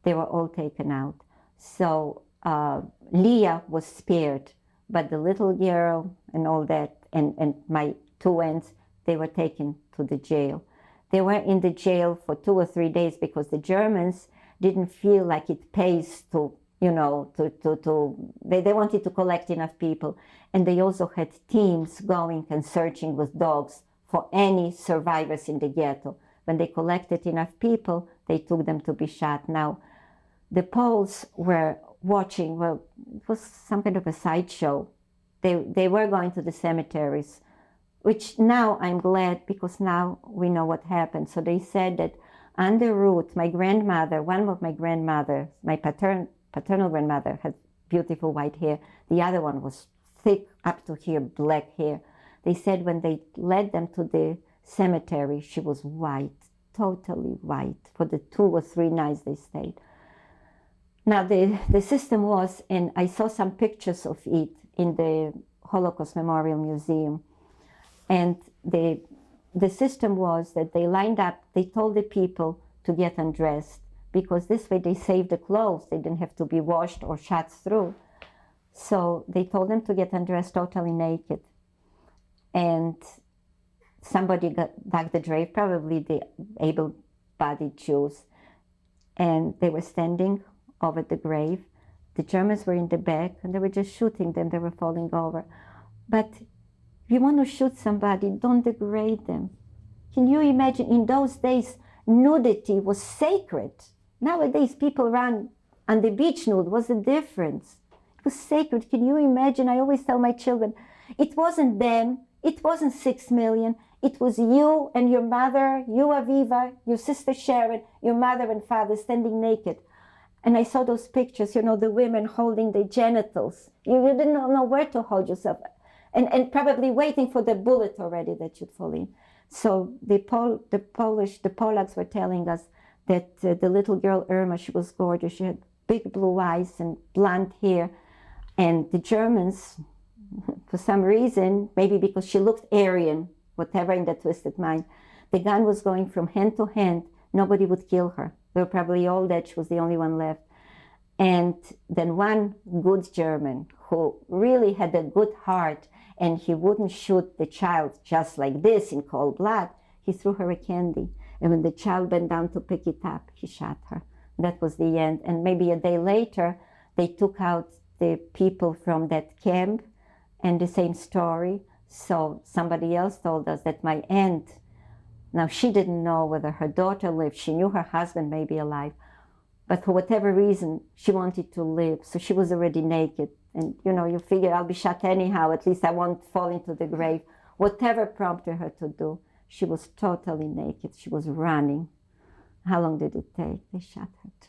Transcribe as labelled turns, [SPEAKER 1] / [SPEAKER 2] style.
[SPEAKER 1] they were all taken out. So Leah was spared, but the little girl and all that, and my two aunts, they were taken to the jail. They were in the jail for 2 or 3 days because the Germans didn't feel like it pays to, you know, they wanted to collect enough people. And they also had teams going and searching with dogs for any survivors in the ghetto. When they collected enough people, they took them to be shot. Now, the Poles were watching, well, it was some kind of a sideshow. They were going to the cemeteries, which now I'm glad, because now we know what happened. So they said that on the route, my grandmother, one of my grandmothers, my paternal grandmother, had beautiful white hair. The other one was thick up to here, black hair. They said when they led them to the cemetery, she was white, totally white, for the 2 or 3 nights they stayed. Now the system was, and I saw some pictures of it in the Holocaust Memorial Museum, and the system was that they lined up, they told the people to get undressed, because this way they saved the clothes. They didn't have to be washed or shot through. So they told them to get undressed totally naked. And somebody dug the grave, probably the able-bodied Jews, and they were standing over the grave. The Germans were in the back, and they were just shooting them. They were falling over. But if you want to shoot somebody, don't degrade them. Can you imagine? In those days, nudity was sacred. Nowadays, people run on the beach nude. What's the difference? It was sacred. Can you imagine? I always tell my children, it wasn't them. It wasn't 6 million. It was you and your mother, you, Aviva, your sister Sharon, your mother and father standing naked. And I saw those pictures, you know, the women holding their genitals. You didn't know where to hold yourself. And probably waiting for the bullet already that should fall in. So the Polacks were telling us that the little girl Irma, she was gorgeous. She had big blue eyes and blonde hair. And the Germans, for some reason, maybe because she looked Aryan, whatever in that twisted mind, the gun was going from hand to hand. Nobody would kill her. They were probably all dead. She was the only one left. And then one good German who really had a good heart, and he wouldn't shoot the child just like this in cold blood, he threw her a candy. And when the child bent down to pick it up, he shot her. That was the end. And maybe a day later, they took out the people from that camp, and the same story. So somebody else told us that my aunt, now she didn't know whether her daughter lived. She knew her husband may be alive, but for whatever reason, she wanted to live. So she was already naked. And, you know, you figure I'll be shot anyhow, at least I won't fall into the grave. Whatever prompted her to do, she was totally naked. She was running. How long did it take? They shot her too.